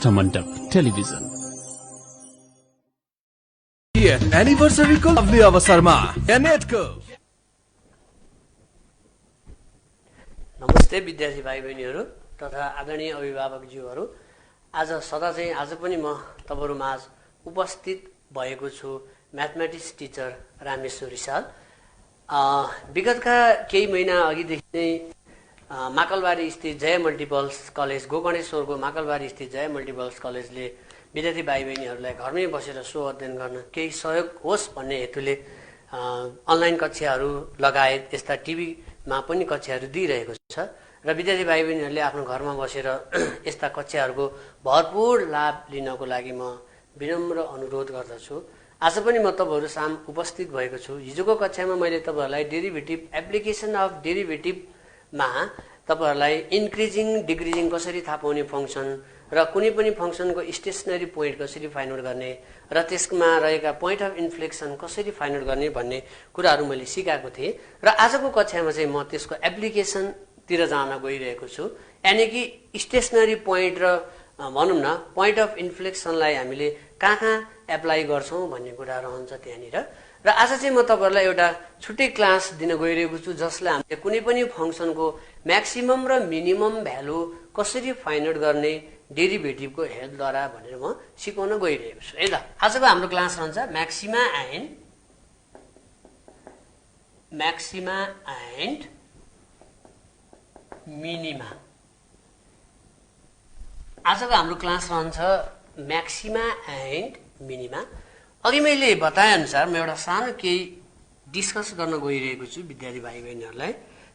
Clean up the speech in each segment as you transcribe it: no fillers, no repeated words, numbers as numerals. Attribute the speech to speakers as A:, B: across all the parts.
A: अष्टमण्डप television.
B: Anniversary को lovely अवसरमा नेटको
C: नमस्ते विद्यार्थी भाइ बहिनीहरू तथा आदरणीय अभिभावकज्यूहरू। आज सदा चाहिँ आज पनि म तपाईहरु माझ उपस्थित भएको छु म्याथमेटिक्स टिचर रामेश्वर रिसाल। विगतका केही महिना अघिदेखि नै माकलबारी स्थित जय मल्टिपल्स कलेज गोकर्णेश्वरको माकलबारी स्थित जय मल्टिपल्स कलेजले विद्यार्थी भाइ बहिनीहरूलाई घरमै बसेर सो अध्ययन गर्न केही सहयोग होस् भन्ने हेतुले अनलाइन कक्षाहरू लगायत यस्ता टिभीमा पनि कक्षाहरू दिइरहेको छ र विद्यार्थी भाइ बहिनीहरूले आफ्नो घरमा बसेर यस्ता कक्षाहरूको भरपूर लाभ लिनको लागि म विनम्र अनुरोध गर्दछु। आज पनि म तपाईहरु साम उपस्थित भएको छु। हिजोको कक्षामा मैले तपाईहरुलाई डेरिभेटिभ एप्लिकेसन अफ डेरिभेटिभमा तपाईहरुलाई इन्क्रिजिङ डिक्रिजिङ कसरी थाहा पाउने फंक्सन र कुनै पनि फंक्सनको स्टेशनरी पोइन्ट कसरी फाइन्ड आउट गर्ने र त्यसमा रहेका पोइन्ट अफ इन्फ्लेक्सन कसरी फाइन्ड आउट गर्ने भन्ने कुराहरू मैले सिकाएको थिएँ र आजको कक्षामा चाहिँ म त्यसको एप्लिकेसन तिर जान गइरहेको छु। यानी कि स्टेशनरी पोइन्ट र भनौं न पोइन्ट अफ इन्फ्लेक्सनलाई हामीले कहाँ एप्लाई गर्छौं भन्ने कुरा रहन्छ त्यहाँनिर। र आज चाहिँ म तपाईहरुलाई एउटा छुट्टै क्लास दिन गइरहेको छु जसले हामीले कुनै पनि फंक्सनको म्याक्सिमम र मिनिमम भ्यालु कसरी फाइन्ड आउट गर्ने डेरिभेटिभको हेल्पद्वारा भनेर म सिकाउन गइरहेको छु है त। आजको हाम्रो क्लास रहन्छ म्याक्सिमा एन्ड मिनिमा। आजको हाम्रो क्लास रहन्छ म्याक्सिमा एन्ड मिनिमा। अघि मैले बताए अनुसार म एउटा सानो केही डिस्कस गर्न गइरहेको छु विद्यार्थी भाइ बहिनीहरूलाई।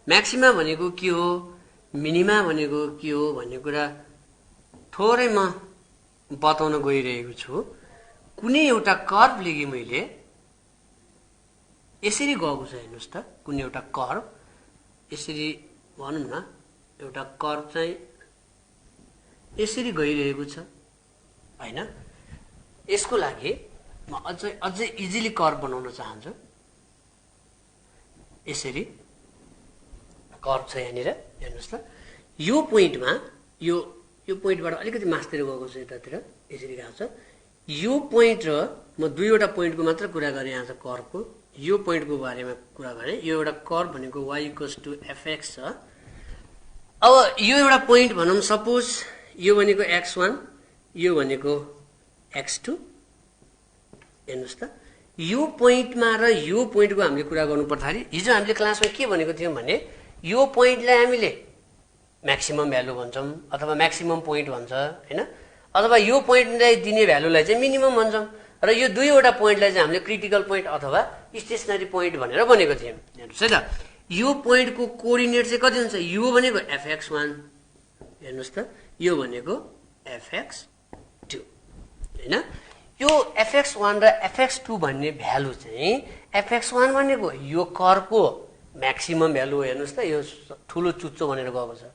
C: म्याक्सिमा भनेको के हो, मिनिमा भनेको के हो भन्ने कुरा थोरै म बताउन गइरहेको छु। कुनै एउटा कर्व लिएँ मैले, यसरी गएको छ हेर्नुस् त। कुनै एउटा कर्व यसरी भनौं न एउटा कर्व चाहिँ यसरी गइरहेको छ हैन। यसको लागि म अझै इजिली कर्व बनाउन चाहन्छु। यसरी कर्व छ यहाँनिर हेर्नुस् त। यो पोइन्टमा यो पोइन्टबाट अलिकति मास्तिर गएको छ यतातिर यसरी गएको छ। यो पोइन्ट र म दुईवटा पोइन्टको मात्र कुरा गरे आज कर्वको। यो पोइन्टको बारेमा कुरा गरे। यो एउटा कर्व भनेको y = fx छ। अब यो एउटा पोइन्ट भनौं सपोज यो भनेको x1 यो भनेको x2 हेर्नुस् त। यो पोइन्टमा र यो पोइन्टको हामीले कुरा गर्नु पर्दाखेरि हिजो हामीले क्लासमा के भनेको थियौं भने यो पोइन्टलाई हामीले म्याक्सिमम भ्यालु भन्छौं अथवा म्याक्सिमम पोइन्ट भन्छ हैन, अथवा यो पोइन्टलाई दिने भ्यालुलाई चाहिँ मिनिमम भन्छौं र यो दुईवटा पोइन्टलाई चाहिँ हामीले क्रिटिकल पोइन्ट अथवा स्टेशनरी पोइन्ट भनेर भनेको थियौं। हेर्नुस् है त। यो पोइन्टको कोअर्डिनेट चाहिँ कति हुन्छ, यो भनेको fx1 हेर्नुस् त, यो भनेको fx2 हैन। यो fx1 र fx2 भन्ने भ्यालु चाहिँ fx1 भनेको यो कर्वको म्याक्सिमम भ्यालु हेर्नुस् त, यो ठुलो चुच्चो भनेर गएको छ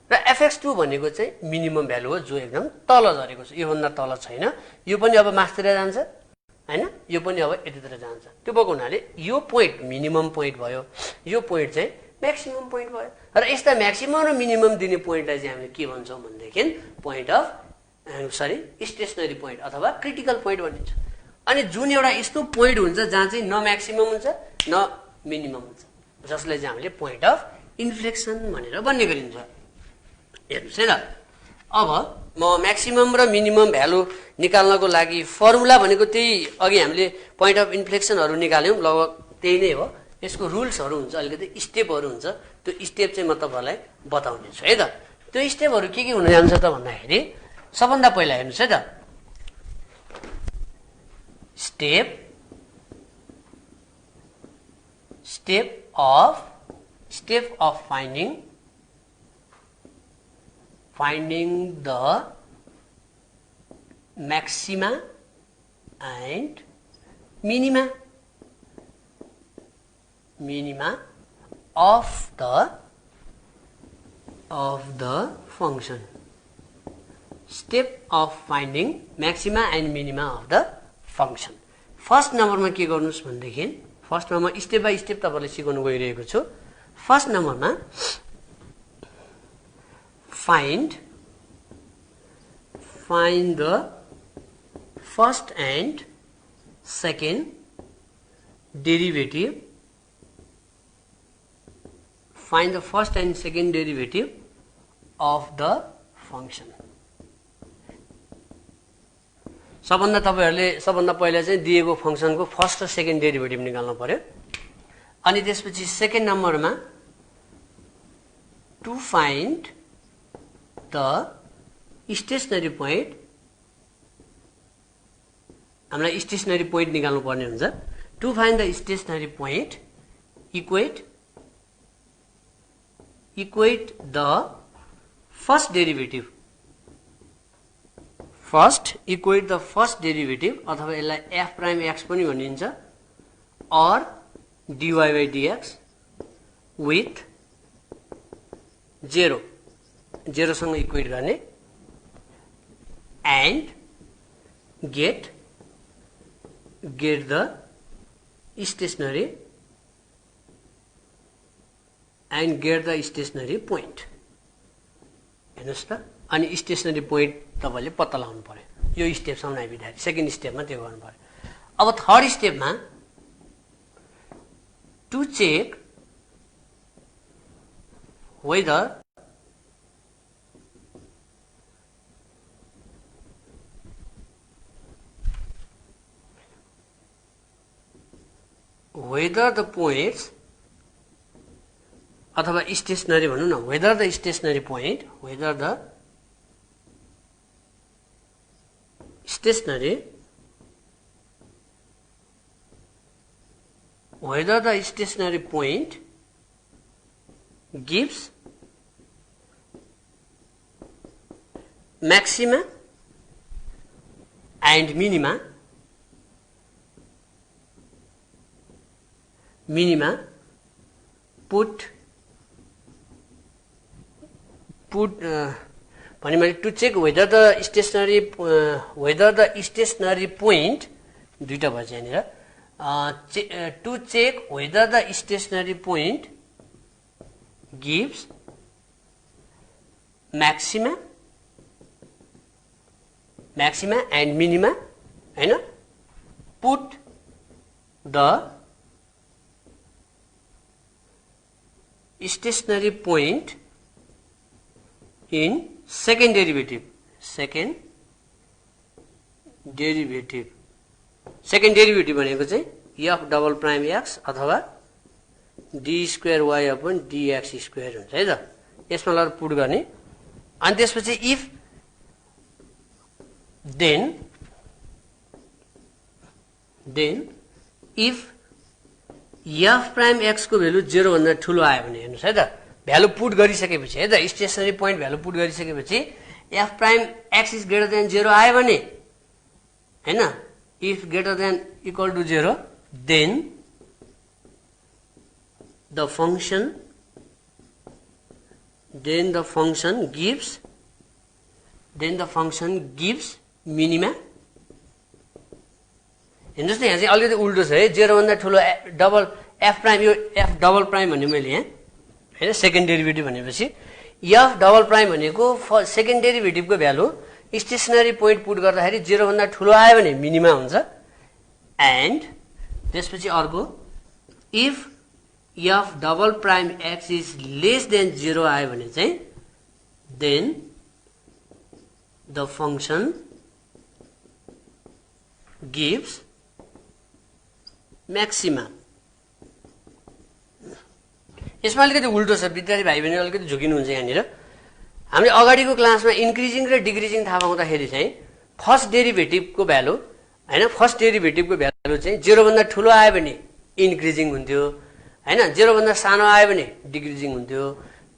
C: र fx2 भनेको चाहिँ मिनिमम भ्यालु हो जो एकदम तल झरेको छ। यो भन्दा तल छैन। यो पनि अब मास्तिर जान्छ हैन, यो पनि अब यतितिर जान्छ। त्यो भएको हुनाले यो पोइन्ट मिनिमम पोइन्ट भयो, यो पोइन्ट चाहिँ म्याक्सिमम पोइन्ट भयो। र यस्ता म्याक्सिमम र मिनिमम दिने पोइन्टलाई चाहिँ हामीले के भन्छौं भन्देखि पोइन्ट अफ स्टेशनरी पोइन्ट अथवा क्रिटिकल पोइन्ट भनिन्छ। अनि जुन एउटा यस्तो पोइन्ट हुन्छ जहाँ चाहिँ न म्याक्सिमम हुन्छ न मिनिमम हुन्छ जसलाई चाहिँ हामीले पोइन्ट अफ इन्फ्लेक्सन भनेर भन्ने गरिन्छ। हेर्नुस् है त। अब म म्याक्सिमम र मिनिमम भ्यालु निकाल्नको लागि फर्मुला भनेको त्यही अघि हामीले पोइन्ट अफ इन्फ्लेक्सनहरु निकाल्यौं लगभग त्यही नै हो। यसको रुल्सहरु हुन्छ, अलिकति स्टेपहरु हुन्छ। त्यो स्टेप चाहिँ म तपाईहरुलाई बताउने छु है त। त्यो स्टेपहरु के हुन जान्छ त भन्दाखेरि सबभन्दा पहिला हेर्नुस् है त। Step of finding the maxima and minima of the function. Step of finding maxima and minima of the function. First नम्बरमा के गर्नुस् भन्देखि फर्स्टमा म स्टेप बाइ स्टेप तपाईहरुलाई सिकाउन गइरहेको छु। फर्स्ट नम्बरमा find find the first and second derivative. Find the first and second derivative of the function. सबभन्दा तपाईहरुले सबभन्दा पहिला चाहिँ दिएको फंक्शनको फर्स्ट र सेकेन्ड डेरिभेटिभ निकाल्नु पर्यो अनि त्यसपछि सेकेन्ड नम्बरमा to find the stationary point हामीलाई स्टेशनरी पोइन्ट निकाल्नु पर्ने हुन्छ to find the stationary point equate the first derivative equate the first derivative अथवा यसलाई f प्राइम x पनि भनिन्छ or dy by dx with 0 सँग इक्वेट गर्ने and get the stationary point. हेर्नुस् त अनि स्टेशनरी पोइन्ट तपाईले पत्ता लगाउनु पर्यो यो स्टेपसम्म आइबिदाखेरि सेकेन्ड स्टेपमा त्यो गर्नु पर्यो अब थर्ड स्टेपमा to check whether the points अथवा स्टेशनरी भनौं न whether the stationary point gives maxima and minima put भने to check whether the stationary point दुईटा भन्छ यहाँनिर to check whether the stationary point gives maxima and minima हैन put the stationary point in second derivative भनेको चाहिँ f double prime x अथवा d square y upon dx square हुन्छ है त यसमा लगेर पुट गर्ने अनि त्यसपछि if then if f prime x को भ्यालु 0 भन्दा ठूलो आयो भने हेर्नुस् है त भ्यालु पुट गरिसकेपछि है त स्टेशनरी पोइन्ट भ्यालु पुट गरिसकेपछि f prime x is greater than 0 आयो भने हैन if greater than equal to 0 then the function gives minima हेर्नुस् त यहाँ चाहिँ अलिकति उल्टो छ है 0 भन्दा ठूलो डबल f प्राइम यो f डबल प्राइम भन्ने मैले यहाँ हैन सेकेन्ड डेरिभेटिभ भनेपछि f डबल प्राइम भनेको सेकेन्ड डेरिभेटिभको भ्यालु स्टेशनरी पोइन्ट पुट गर्दाखेरि 0 भन्दा ठूलो आयो भने मिनिमा हुन्छ एन्ड त्यसपछि अर्को if f double prime x is less than 0 आयो भने चाहिँ then the function gives maxima यसमा अलिकति उल्टो छ विद्यार्थी भाइ बहिनी अलिकति झुकिनुहुन्छ यहाँनिर हामीले अगाडिको क्लासमा इन्क्रिजिङ र डिक्रिजिङ थाहा पाउँदाखेरि चाहिँ फर्स्ट डेरिभेटिभको भ्यालु हैन फर्स्ट डेरिभेटिभको भ्यालु चाहिँ 0 भन्दा ठूलो आयो भने इन्क्रिजिङ हुन्थ्यो हैन 0 भन्दा सानो आयो भने डिक्रिजिङ हुन्थ्यो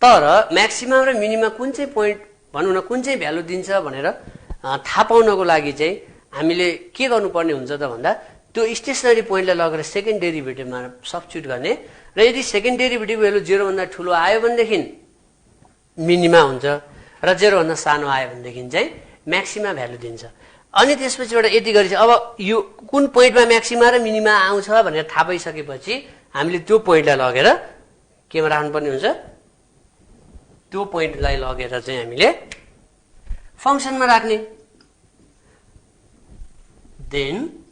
C: तर म्याक्सिमम र मिनिमम कुन चाहिँ पोइन्ट भनौं न कुन चाहिँ भ्यालु दिन्छ भनेर थाहा पाउनको लागि चाहिँ हामीले के गर्नुपर्ने हुन्छ त भन्दा त्यो स्टेशनरी पोइन्टलाई लगेर सेकेन्ड डेरिभेटिभमा सब्स्टिट्युट गर्ने र यदि सेकेन्ड डेरिभेटिभ भ्यालु 0 भन्दा ठूलो आयो भनेदेखि मिनिमा हुन्छ र 0 भन्दा सानो आयो भनेदेखि चाहिँ म्याक्सिमा भ्यालु दिन्छ अनि त्यसपछिबाट यति गरी अब यो कुन पोइन्टमा म्याक्सिमा र मिनिमा आउँछ भनेर थाहा पाइसकेपछि हामीले त्यो पोइन्टलाई लगेर केमा राख्नुपर्ने हुन्छ त्यो पोइन्टलाई लगेर चाहिँ हामीले फंक्सनमा राख्ने then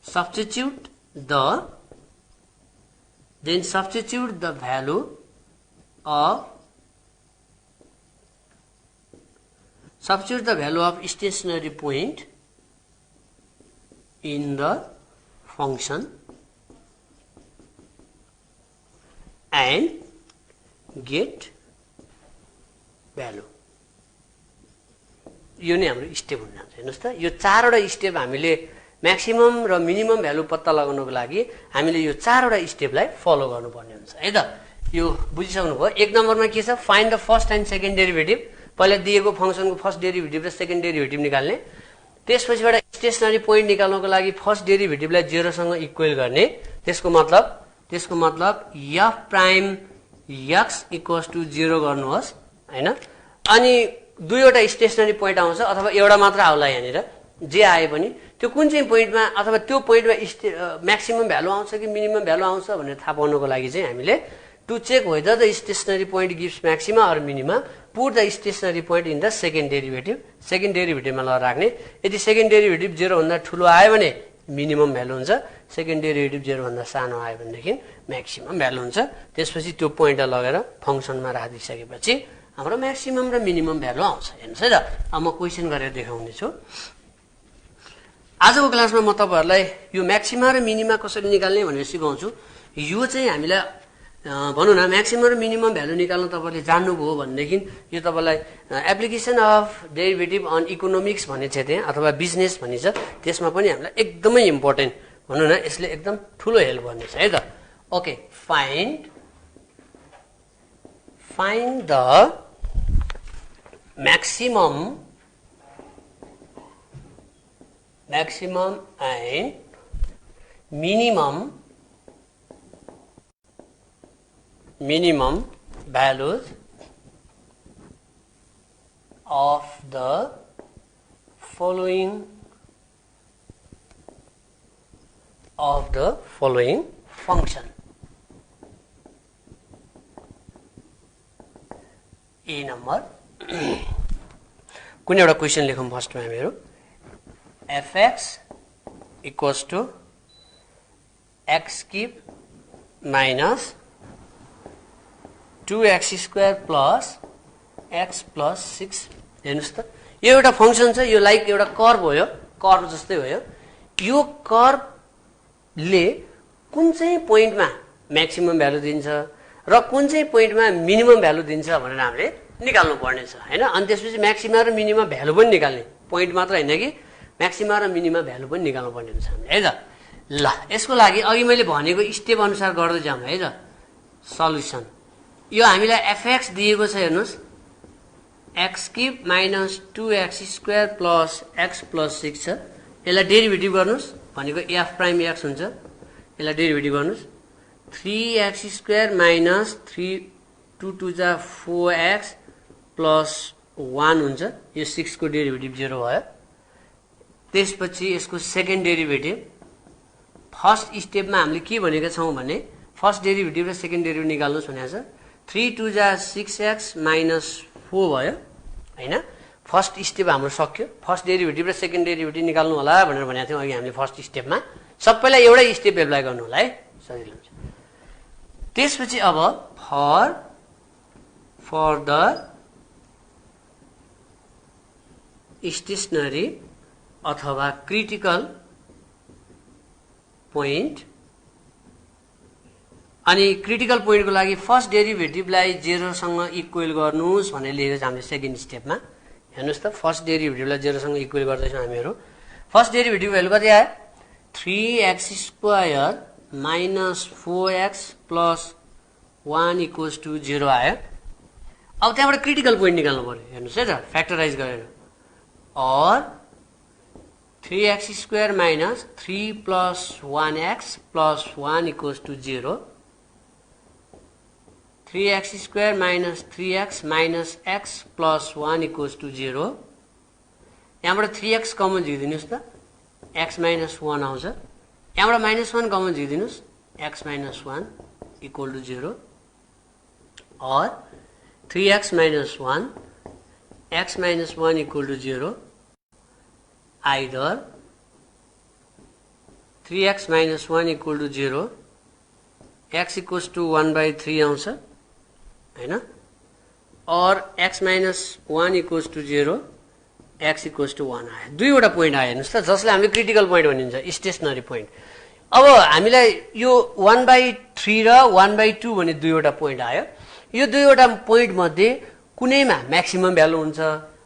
C: substitute the value of stationary point in the function and get value. यो नै हाम्रो स्टेप हुन जान्छ। हेर्नुस् त, यो चारवटा स्टेप हामीले म्याक्सिमम र मिनिमम भ्यालु पत्ता लगाउनको लागि हामीले यो चारवटा स्टेपलाई फलो गर्नुपर्ने हुन्छ है त। यो बुझिसक्नु भयो। एक नम्बरमा के छ, find the first and second derivative. पहिला दिएको फंक्सनको फर्स्ट डेरिभेटिभ र सेकेन्ड डेरिभेटिभ निकाल्ने। त्यसपछिबाट स्टेशनरी पोइन्ट निकाल्नको लागि फर्स्ट डेरिभेटिभलाई 0 सँग इक्वल गर्ने। त्यसको मतलब f prime x equals to 0 गर्नुहोस् हैन। अनि दुईवटा स्टेशनरी पोइन्ट आउँछ अथवा एउटा मात्र आउला, यहाँनिर जे आए पनि त्यो कुन चाहिँ पोइन्टमा अथवा त्यो पोइन्टमा म्याक्सिमम भ्यालु आउँछ कि मिनिमम भ्यालु आउँछ भनेर थाहा पाउनको लागि चाहिँ हामीले to check whether the stationary point gives maxima or minima, put the stationary point in the second derivative. Second डेरिभेटिभमा राख्ने। यदि सेकेन्ड डेरिभेटिभ 0 भन्दा ठुलो आयो भने मिनिमम भ्यालु हुन्छ, सेकेन्ड डेरिभेटिभ 0 भन्दा सानो आयो भनेदेखि म्याक्सिमम भ्यालु हुन्छ। त्यसपछि त्यो पोइन्टलाई लगेर फंक्सनमा राखिसकेपछि हाम्रो म्याक्सिमम र मिनिमम भ्यालु आउँछ। हेर्नुस् है त। अब म क्वेसन गरेर देखाउने छु। आजको क्लासमा म तपाईहरुलाई यो म्याक्सिमा र मिनिमा कसरी निकाल्ने भनेर सिकाउँछु। यो चाहिँ हामीलाई भनौँ न म्याक्सिमम र मिनिमम भ्यालु निकाल्न तपाईले जान्नुभयो भनेदेखि यो तपाईलाई application of derivative on economics भन्ने छ त्यहाँ, अथवा बिजनेस भन्ने छ, त्यसमा पनि हामीलाई एकदमै इम्पोर्टेन्ट भनौँ न, यसले एकदम ठुलो हेल्प गर्नेछ है त। Okay, find the maximum and minimum values of the following function. A number कुनै एउटा क्वेसन लेखौँ फर्स्टमा मेरो। fx equals to x cube minus 2x² plus x plus 6। हेर्नुस् त, यो एउटा फंक्सन छ, यो लाइक एउटा कर्व हो, यो कर्व जस्तै हो। यो कर्वले कुन चाहिँ पोइन्टमा म्याक्सिमम भ्यालु दिन्छ र कुन चाहिँ पोइन्टमा मिनिमम भ्यालु दिन्छ भनेर हामीले निकाल्नु पर्ने छ हैन। अनि त्यसपछि म्याक्सिमा र मिनिमा भ्यालु पनि निकाल्ने, पोइन्ट मात्र हैन कि म्याक्सिमा र मिनिमा भ्यालु पनि निकाल्नु पर्ने हुन्छ है त। ल, यसको लागि अघि मैले भनेको स्टेप अनुसार गर्दै जाऊँ है त। सल्युसन, यो हामीलाई fx दिएको छ, हेर्नुस्, x cube minus 2x² plus x plus 6 छ। यसलाई डेरिभेटिभ गर्नुस् भनेको f प्राइम x हुन्छ। यसलाई डेरिभेटिभ गर्नुस्, 3x² माइनस 3 2 2 जा 4x प्लस 1 हुन्छ। यो 6 को डेरिभेटिभ 0 भयो। त्यसपछि यसको सेकेन्ड डेरिभेटिभ, फर्स्ट स्टेपमा हामीले के भनेका छौँ भने फर्स्ट डेरिभेटिभ र सेकेन्ड डेरिभेटिभ निकाल्नुस् भनेको छ। 3 2 जा 6x माइनस 4 भयो हैन। फर्स्ट स्टेप हाम्रो सक्यो। फर्स्ट डेरिभेटिभ र सेकेन्ड डेरिभेटिभ निकाल्नु होला भनेर भनेको थियौँ अघि हामीले फर्स्ट स्टेपमा। सबैलाई एउटै स्टेप एप्लाई गर्नु होला है, सजिलो हुन्छ। त्यसपछि अब फर द स्टेशनरी अथवा क्रिटिकल पोइन्ट, अनि क्रिटिकल पोइन्टको लागि फर्स्ट डेरिभेटिभलाई 0 सँग इक्वल गर्नुस् भनेर लेखेको छ हामीले सेकेन्ड स्टेपमा। हेर्नुस् त, फर्स्ट डेरिभेटिभलाई 0 सँग इक्वल गर्दैछौँ हामीहरू। फर्स्ट डेरिभेटिभ भ्यालु कति आयो, 3x² minus 4x plus 1 equals to 0 आयो। अब त्यहाँबाट क्रिटिकल पोइन्ट निकाल्नु पर्यो। हेर्नुस् है त, फ्याक्टराइज गरेर, और 3x² minus 3 plus 1x plus 1 equals to 0, 3x² minus 3x minus x plus 1 equals to 0। यहाँबाट 3x कमन झिकिदिनुहोस् त, x माइनस 1 आउँछ। यहाँबाट माइनस 1 कमन झिकिदिनुहोस्, x माइनस 1 इक्वल टु 0, और 3x minus 1 x minus 1 equal to 0, either 3x minus 1 equal to 0, x equals to 1 by 3 आउँछ हैन, or x minus 1 equals to 0, x equals to 1 आयो। दुईवटा point आयो हेर्नुस् त, जसले हामीले क्रिटिकल पोइन्ट भनिन्छ, स्टेशनरी पोइन्ट। अब हामीलाई यो 1/3 र 1/2 भन्ने दुईवटा पोइन्ट आयो। यो दुईवटा पोइन्ट मध्ये कुनैमा म्याक्सिमम भ्यालु हुन्छ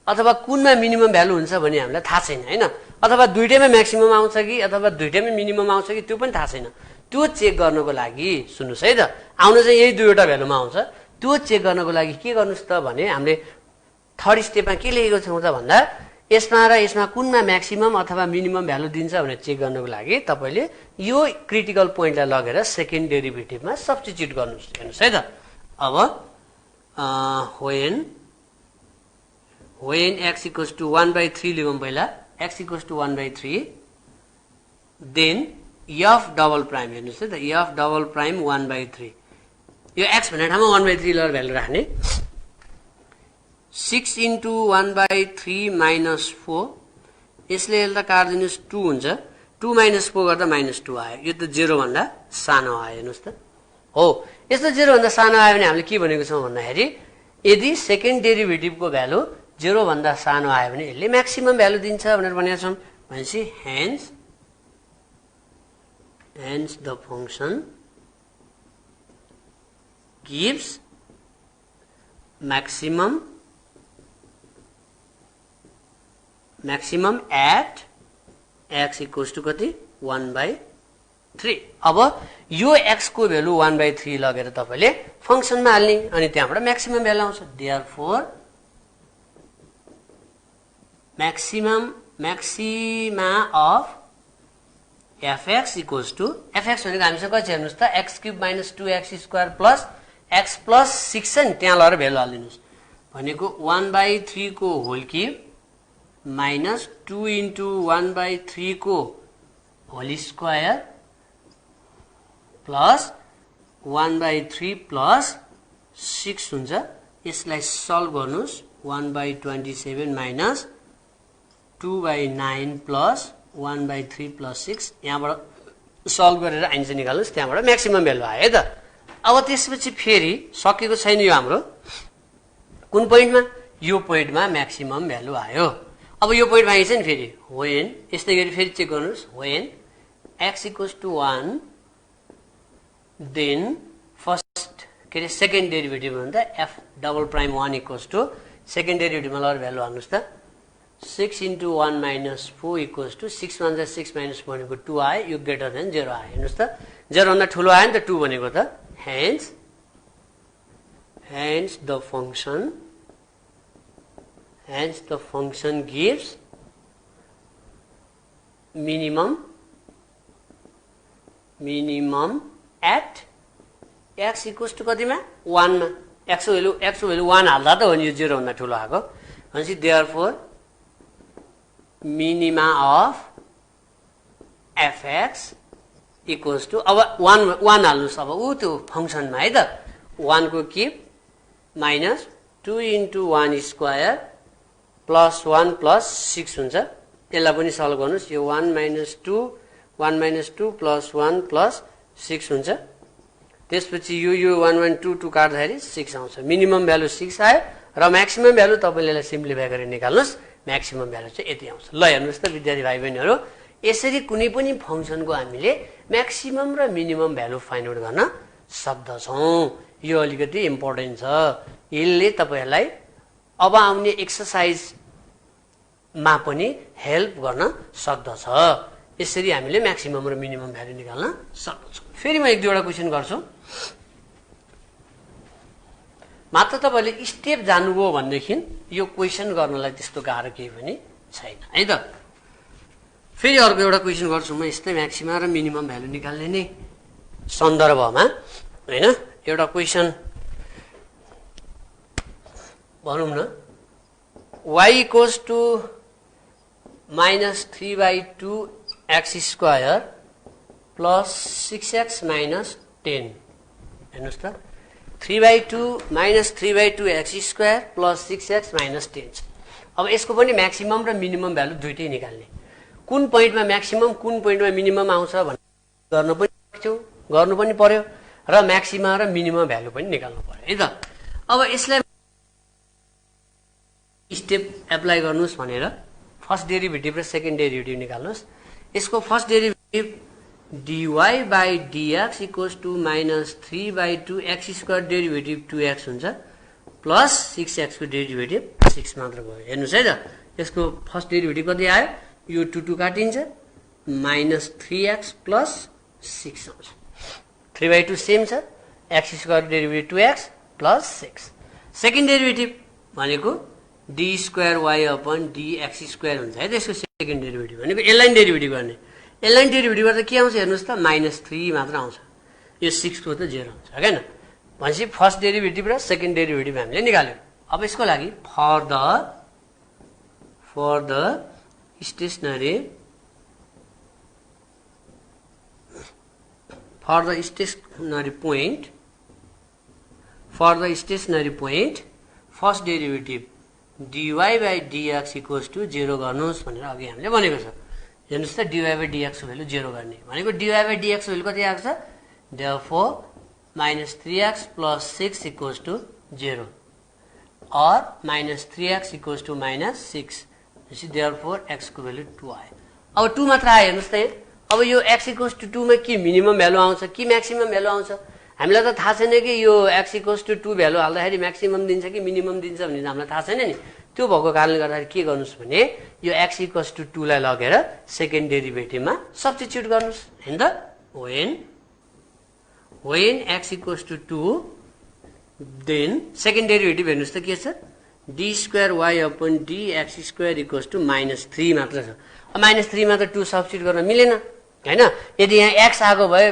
C: अथवा कुनमा मिनिमम भ्यालु हुन्छ भन्ने हामीलाई थाहा छैन हैन, अथवा दुईटैमा म्याक्सिमम आउँछ कि अथवा दुईटैमा मिनिमम आउँछ कि त्यो पनि थाहा छैन। त्यो चेक गर्नको लागि सुन्नुस् है त, आउन चाहिँ यही दुईवटा भ्यालुमा आउँछ। त्यो चेक गर्नको लागि के गर्नुस् त भने हामीले थर्ड स्टेपमा के लेखेको छौँ त भन्दा यसमा र यसमा कुनमा म्याक्सिमम अथवा मिनिमम भ्यालु दिन्छ भनेर चेक गर्नको लागि तपाईले यो क्रिटिकल पोइन्टलाई लगेर सेकेन्ड डेरिभेटिभमा सब्स्टिट्युट गर्नुस्। हेर्नुस् है त, अब when x equals to 1/3 लिगौँ पहिला, x equals to 1/3, then f double prime, हेर्नुस् है त, f डबल प्राइम 1/3, यो x भन्ने ठाउँमा 1/3 लगाएर भ्यालु राख्ने। 6 into 1/3 minus 4, यसले यसलाई काट्दिनुस् 2 हुन्छ, 2 minus 4 गर्दा -2 आयो। यो त 0 भन्दा सानो आयो। हेर्नुस् त, हो यस्तो 0 भन्दा सानो आयो भने हामीले के भनेको छौँ भन्दाखेरि यदि सेकेन्ड डेरिभेटिभको भ्यालु 0 भन्दा सानो आयो भने यसले म्याक्सिमम भ्यालु दिन्छ भनेर भनेका छौँ। भनेपछि hence the function gives maximum at x equals to कति 1/3। अब यो x को भ्यालु 1/3 लगेर तपाईले फंक्सनमा हाल्ने अनि त्यहाँबाट म्याक्सिमम भ्यालु आउँछ। therefore maxima of fx equals to, fx भनेको हामीसँग कति छ हेर्नुस् त, x³ - 2x² plus x plus 6 छ नि, त्यहाँ लगेर भ्यालु हाल्दिनुस्। भनेको 1/3 को होल क्युब माइनस 2 into 1/3 को होल स्क्वायर प्लस 1/3 प्लस 6 हुन्छ। यसलाई सल्भ गर्नुस्, 1/27 माइनस 2/9 प्लस 1/3 प्लस 6, यहाँबाट सल्भ गरेर आन्सर निकाल्नुस्, त्यहाँबाट म्याक्सिमम भ्यालु आयो है त। अब त्यसपछि फेरि सकेको छैन यो हाम्रो, कुन पोइन्टमा, यो पोइन्टमा म्याक्सिमम भ्यालु आयो। अब यो पोइन्टमा आइछ नि फेरि, when यस्तै गरी फेरि चेक गर्नुस्, when x equals to 1, then first के अरे सेकेन्ड डेरिभेटिभ हो नि त, f double prime 1 equals to second डेरिभेटिभमा लगेर भ्यालु हाल्नुस् त, 6 into 1 minus 4 equals to 6 1 6 minus 1 भनेको 2 आयो, यो ग्रेटर देन 0 आयो। हेर्नुस् त, 0 भन्दा ठुलो आयो नि त 2 भनेको त। hence the function gives minimum at x equals to कतिमा 1 मा, x को भ्यालु 1 हाल्दा त हो नि यो 0 भन्दा ठुलो आएको। भनेपछि therefore minima of fx equals to, अब 1 हाल्नुस्, अब ऊ त्यो फंक्सनमा है त, 1 को cube minus 2 into 1 square plus 1 plus 6 हुन्छ। यसलाई पनि सल्भ गर्नुस्, यो 1 minus 2 प्लस 1 प्लस 6 हुन्छ। त्यसपछि यो 1 1 2 2 काट्दाखेरि 6 आउँछ। मिनिमम भ्यालु 6 आयो र म्याक्सिमम भ्यालु तपाईले यसलाई सिम्प्लिफाई गरेर निकाल्नुस्, म्याक्सिमम भ्यालु चाहिँ यति आउँछ। ल हेर्नुस् त विद्यार्थी भाइ बहिनीहरु, यसरी कुनै पनि फंक्सनको हामीले म्याक्सिमम र मिनिमम भ्यालु फाइन्ड आउट गर्न सक्दछौं। यो अलिकति इम्पोर्टेन्ट छ, यसले तपाईहरुलाई अब आउने एक्सरसाइजमा पनि हेल्प गर्न सक्दछ। यसरी हामीले म्याक्सिमम र मिनिमम भ्यालु निकाल्न सक्छौं। फेरि म एक दुईवटा क्वेशन गर्छु, मात्र तपाईले स्टेप जान्नुभयो भनेदेखि यो क्वेशन गर्नलाई त्यस्तो गाह्रो केही पनि छैन है त। फेरि अर्को एउटा क्वेशन गर्छु म, यस्तै म्याक्सिमम र मिनिमम भ्यालु निकाल्ने नै सन्दर्भमा हैन। एउटा क्वेशन भनौं न, y equals to -3/2 x square plus 6x minus 10। हेर्नुस् त, 3/2 -3/2 x square plus 6x minus 10 अब यसको पनि म्याक्सिमम र मिनिमम भ्यालु दुईटै निकाल्ने कुन पोइन्टमा म्याक्सिमम कुन पोइन्टमा मिनिमम आउँछ भनेर गर्नु पनि पर्यो र म्याक्सिमम र मिनिमम भ्यालु पनि निकाल्नु पर्यो है त अब यसलाई स्टेप एप्लाई गर्नुस् भनेर फर्स्ट डेरिभेटिभ र सेकेन्ड डेरिभेटिभ निकाल्नुस् यसको first derivative dy by dx equals to minus 3 by 2 x square derivative 2x हुन्छ प्लस 6x को डेरिभेटिभ 6 मात्र भयो हेर्नुस् है त यसको फर्स्ट डेरिभेटिभ कति आयो यो 2 2 काटिन्छ minus 3x plus 6 आउँछ 3 by 2 सेम छ x square derivative 2x plus 6 second derivative भनेको d square y upon dx square हुन्छ है त्यसको सेकेन्ड डेरिभेटिभ भनेको एलाइन डेरिभेटिभ गर्ने एलाइन डेरिभेटिभ गर्दा के आउँछ हेर्नुस् त -3 मात्र आउँछ यो 6 को त 0 हुन्छ हैन भनेपछि फर्स्ट डेरिभेटिभ र सेकेन्ड डेरिभेटिभ हामीले निकाल्यौं अब यसको लागि for the stationary point first derivative dy by dx equals to 0 गर्नुस् भनेर अघि हामीले भनेको छ हेर्नुस् त dy by dx को भ्यालु 0 गर्ने भनेको dy by dx को भ्यालु कति आएको छ therefore -3x plus 6 equals to 0 or -3x equals to -6 therefore x को भ्यालु 2 आयो अब 2 मात्र आयो हेर्नुस् त अब यो x equals to 2 मा के मिनिमम भ्यालु आउँछ कि म्याक्सिमम भ्यालु आउँछ हामीलाई त थाहा छैन कि यो x equals to 2 भ्यालु हाल्दाखेरि म्याक्सिमम दिन्छ कि मिनिमम दिन्छ भन्ने हामीलाई थाहा छैन नि त्यो भएको कारणले गर्दाखेरि के गर्नुस् भने यो x equals to 2 लाई लगेर सेकेन्ड डेरिभेटिभमा सब्स्टिट्युट गर्नुस् हैन त when x equals to 2 then second derivative हेर्नुस् त के छ d square y upon dx square equals to -3 मात्र छ अब -3 मा त 2 सब्स्टिट्युट गर्न मिलेन हैन यदि यहाँ x आको भए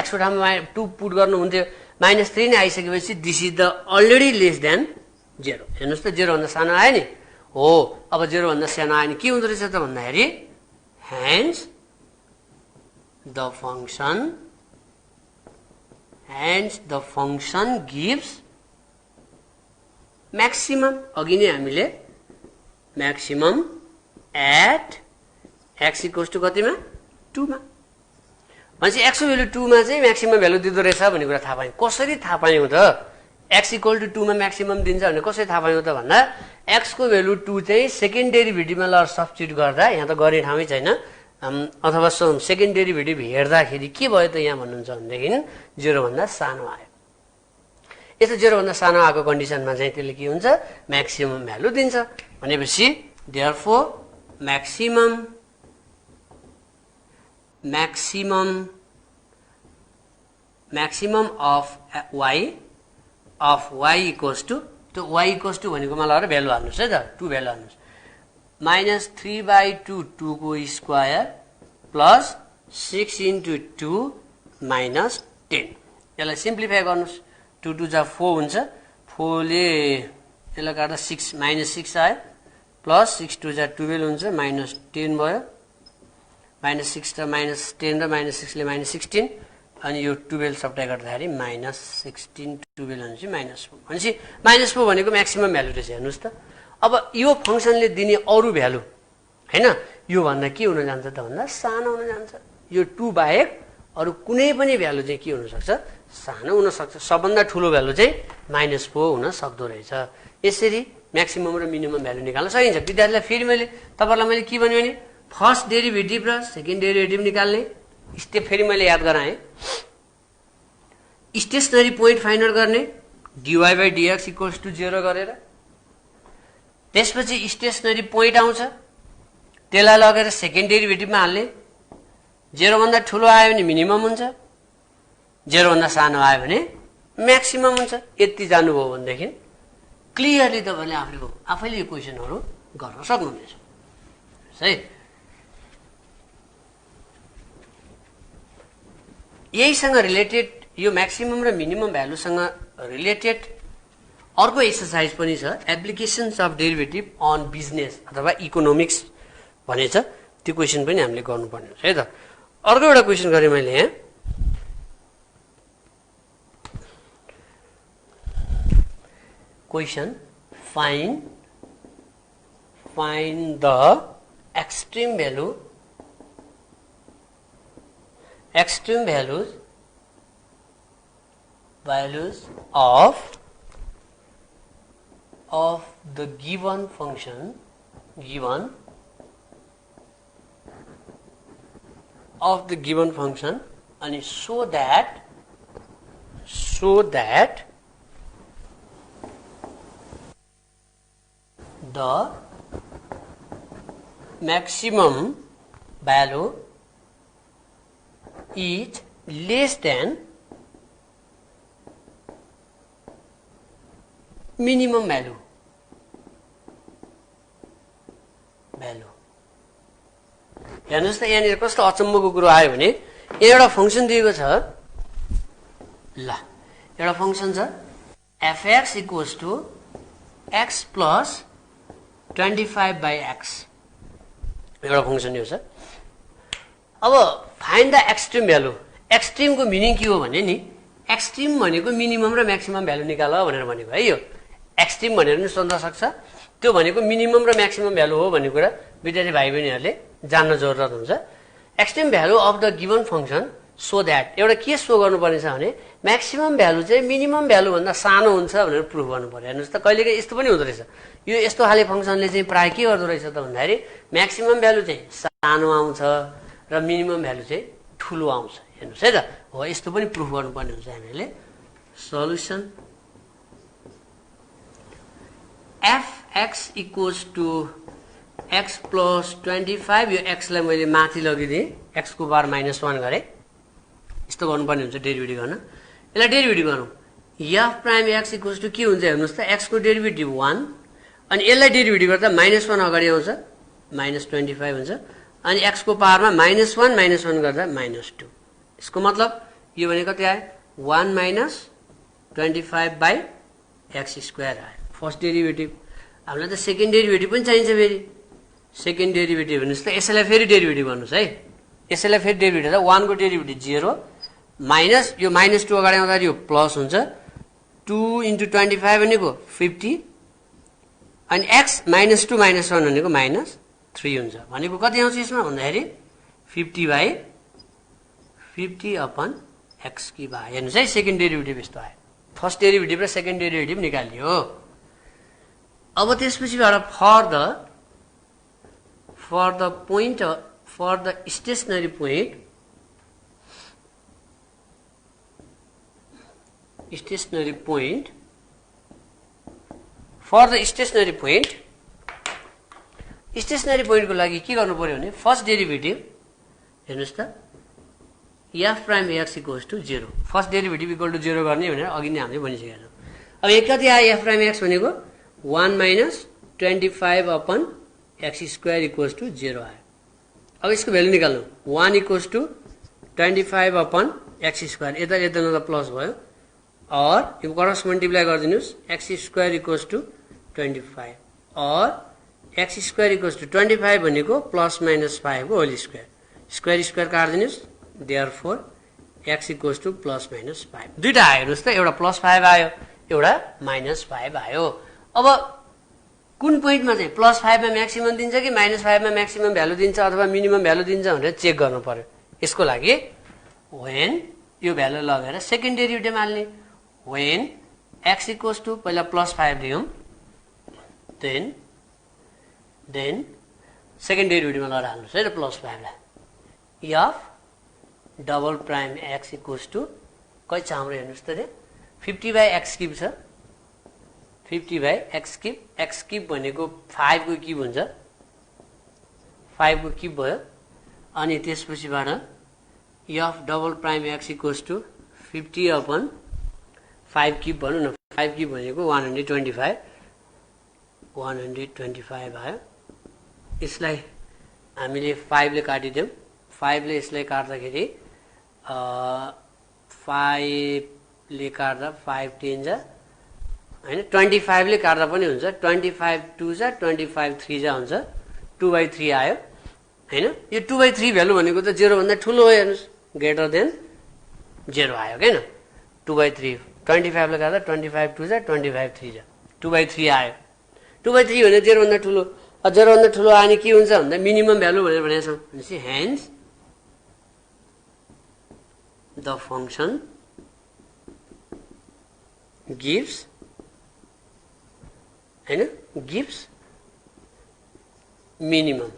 C: x को ठाउँमा 2 पुट गर्नु हुन्थ्यो -3 नै आइसकेपछि this is the already lace than 0 हेर्नुस् त 0 भन्दा सानो आयो नि हो अब 0 भन्दा सानो आयो नि के हुँदो रहेछ त भन्दाखेरि hence the function gives maximum अघि नै हामीले maximum at x equals to कतिमा 2 मा भनेपछि x को भ्यालु 2 मा चाहिँ म्याक्सिमम भ्यालु दिँदो रहेछ भन्ने कुरा थाहा पायौं कसरी थाहा पायौं त x equal to 2 मा म्याक्सिमम दिन्छ भने कसरी थाहा पायौं त भन्दा x को भ्यालु 2 चाहिँ सेकेन्ड डेरिभेटिभमा ल सब्स्टिट्युट गर्दा यहाँ त गर्ने ठाउँै छैन अथवा सेकेन्ड डेरिभेटिभ हेर्दाखेरि के भयो त यहाँ भन्नुहुन्छ भनेदेखि 0 भन्दा सानो आयो यस्तो 0 भन्दा सानो आएको कन्डिसनमा चाहिँ त्यसले के हुन्छ म्याक्सिमम भ्यालु दिन्छ भनेपछि therefore maximum of y equals to त्यो y equals to भनेकोमा लगाएर भ्यालु हाल्नुस् है त 2 भ्यालु हाल्नुस् -3 by 2 2 को स्क्वायर प्लस 6 into 2 minus 10 यसलाई सिम्प्लिफाई गर्नुस् 2 2 जा 4 हुन्छ 4 ले यसलाई काट्दा 6 -6 आयो प्लस 6 2 जा 12 हुन्छ -10 भयो -6 र -10 र -6 ले -16 अनि यो 12 सब्ट्र्याक्ट गर्दाखेरि -16 12 भनेपछि -4 भनेपछि -4 भनेको म्याक्सिमम भ्यालु रहेछ हेर्नुस् त अब यो फंक्सनले दिने अरु भ्यालु हैन यो भन्दा के हुन जान्छ त भन्दा सानो हुन जान्छ यो 2 बाहेक अरु कुनै पनि भ्यालु चाहिँ के हुन सक्छ सानो हुन सक्छ सबभन्दा ठूलो भ्यालु चाहिँ -4 हुन सक्दो रहेछ यसरी म्याक्सिमम र मिनिमम भ्यालु निकाल्न सकिन्छ विद्यार्थीलाई फेरि तपाईहरुलाई मैले के भन्यो भने फर्स्ट डेरिभेटिभ र सेकेन्ड डेरिभेटिभ निकाल्ने स्टेप फेरि मैले याद गराएँ स्टेशनरी पोइन्ट फाइन्ड गर्ने dy by dx equals to 0 गरेर त्यसपछि स्टेशनरी पोइन्ट आउँछ त्यसलाई लगेर सेकेन्ड डेरिभेटिभमा हाल्ने 0 भन्दा ठूलो आयो भने मिनिमम हुन्छ 0 भन्दा सानो आयो भने म्याक्सिमम हुन्छ यति जानुभयो भनेदेखि क्लियरली तपाईले आफैले यो क्वेशनहरु गर्न सक्नुहुनेछ है यहीसँग रिलेटेड यो म्याक्सिमम र मिनिमम भ्यालु सँग रिलेटेड अर्को एक्सरसाइज पनि छ applications of derivative on business अथवा इकोनोमिक्स भनेछ त्यो क्वेशन पनि हामीले गर्नुपर्ने हुन्छ है त अर्को एउटा क्वेशन गरे मैले यहाँ question find the extreme values of the given function and so that the maximum value is less than minimum value. हेर्नुस् त यहाँनिर कस्तो अचम्मको कुरो आयो भने एउटा फंक्सन दिएको छ ल एउटा फंक्सन छ fx equals to x plus 25 by x एउटा फंक्सन यो छ। अब find the extreme value. Extreme को मिनिङ के हो भने नि एक्सट्रिम भनेको मिनिमम र म्याक्सिमम भ्यालु निकाल भनेर भनेको है। यो एक्सट्रिम भनेर नि सोध्न सक्छ, त्यो भनेको मिनिमम र म्याक्सिमम भ्यालु हो भन्ने कुरा विद्यार्थी भाइ बहिनीहरूले जान्न जरुरत हुन्छ। Extreme value of the given function so that एउटा के सो गर्नुपर्ने छ भने म्याक्सिमम भ्यालु चाहिँ मिनिमम भ्यालु भन्दा सानो हुन्छ भनेर प्रुफ गर्नु पर्यो। हेर्नुस् त कहिलेकाहीँ यस्तो पनि हुँदो रहेछ, यो यस्तो खाले फंक्सनले चाहिँ प्राय के गर्दो रहेछ त भन्दाखेरि म्याक्सिमम भ्यालु चाहिँ सानो आउँछ र मिनिमम भ्यालु चाहिँ ठुलो आउँछ। हेर्नुस् है त, हो यस्तो पनि प्रुफ गर्नुपर्ने हुन्छ हामीले। Solution fx equals to x plus 25, यो x लाई मैले माथि लगिदिएँ, x को पावर -1 गरे। यस्तो गर्नुपर्ने हुन्छ डेरिभेटिभ गर्न। यसलाई डेरिभेटिभ गरौँ, f prime x equals to के हुन्छ हेर्नुस् त x को डेरिभेटिभ 1 अनि यसलाई डेरिभेटिभ गर्दा -1 अगाडि आउँछ -25 हुन्छ अनि x को पावरमा -1 गर्दा -2। यसको मतलब यो भने कति आयो 1 - 25 by x स्क्वायर आयो फर्स्ट डेरिभेटिभ। हामीलाई त सेकेन्ड डेरिभेटिभ पनि चाहिन्छ फेरि। सेकेन्ड डेरिभेटिभ हेर्नुस् त यसैलाई फेरि डेरिभेटिभ गर्नुस् है। यसैलाई फेरि डेरिभेटिभ गर्दा 1 को डेरिभेटिभ 0 माइनस यो -2 अगाडि आउँदा यो प्लस हुन्छ 2 × 25 भनेको 50 अनि x -2 - 1 भनेको -3 हुन्छ। भनेको कति आउँछ यसमा भन्दाखेरि 50 अपन x की भाग। हेर्नुस् है सेकेन्ड डेरिभेटिभ यस्तो आयो। फर्स्ट डेरिभेटिभ र सेकेन्ड डेरिभेटिभ निकालियो। अब त्यसपछिबाट फर द स्टेशनरी पोइन्ट को लागि के गर्नु पर्यो भने फर्स्ट डेरिभेटिभ हेर्नुस् त f prime x equals to 0, first derivative equal to 0 गर्ने भनेर अघि नै हामीले भनिसकेका छौँ। अब यो कति आयो f प्राइम x भनेको 1 - 25 upon x square equals to 0 आयो। अब यसको भ्यालु निकाल्नु 1 equals to 25 upon x square, यता यता प्लस भयो और यो क्रस मल्टिप्लाई गरिदिनुस् x स्क्वायर इक्वल्स टु 25 और x स्क्वायर इक्वल्स टु 25 भनेको +- 5 को होल स्क्वायर, स्क्वायर स्क्वायर काट्दिनुस् देयरफोर x इक्वल्स टु +- 5। दुईटा आयो हेर्नुस् त, एउटा +5 आयो एउटा -5 आयो। अब कुन पोइन्टमा चाहिँ +5 मा म्याक्सिमम दिन्छ कि -5 मा म्याक्सिमम भ्यालु दिन्छ अथवा मिनिमम भ्यालु दिन्छ भनेर चेक गर्नु पर्यो। यसको लागि व्हेन यो भ्यालु लगेर सेकेन्ड डेरिभेटिभ हाल्ने, व्हेन x इक्वल्स टु पहिला +5 दियौँ देन सेकेन्ड डेरिभेटिभमा लगेर हाल्नुस् है त +5 लाई f double prime x equals to कति छ हाम्रो हेर्नुस् त 50/x³ छ। 50/x³, x³ भनेको 5 को क्युब हुन्छ, 5 को क्युब भयो अनि त्यसपछिबाट f double prime x equals to 50 upon 5³ भनौँ न, 5³ भनेको 125 आयो। यसलाई हामीले 5 ले काटिदियौँ, 5 ले यसलाई काट्दाखेरि 5 ले काट्दा 5 10 जा हैन, 25 ले काट्दा पनि हुन्छ, 25 2 जा 25 3 जा हुन्छ, 2/3 आयो हैन। यो 2/3 भ्यालु भनेको त 0 भन्दा ठुलो हो हेर्नुस्, ग्रेटर देन 0 आयो हैन। 2/3 25 ले काट्दा 25 2 जा 25 3 जा 2/3 आयो। 2/3 भने 0 भन्दा ठुलो 0 भन्दा ठुलो आयो भने के हुन्छ भन्दा मिनिमम भ्यालु भनेर भनेको छौँ भनेपछि हेन्स द फंक्सन gives हैन gives minimum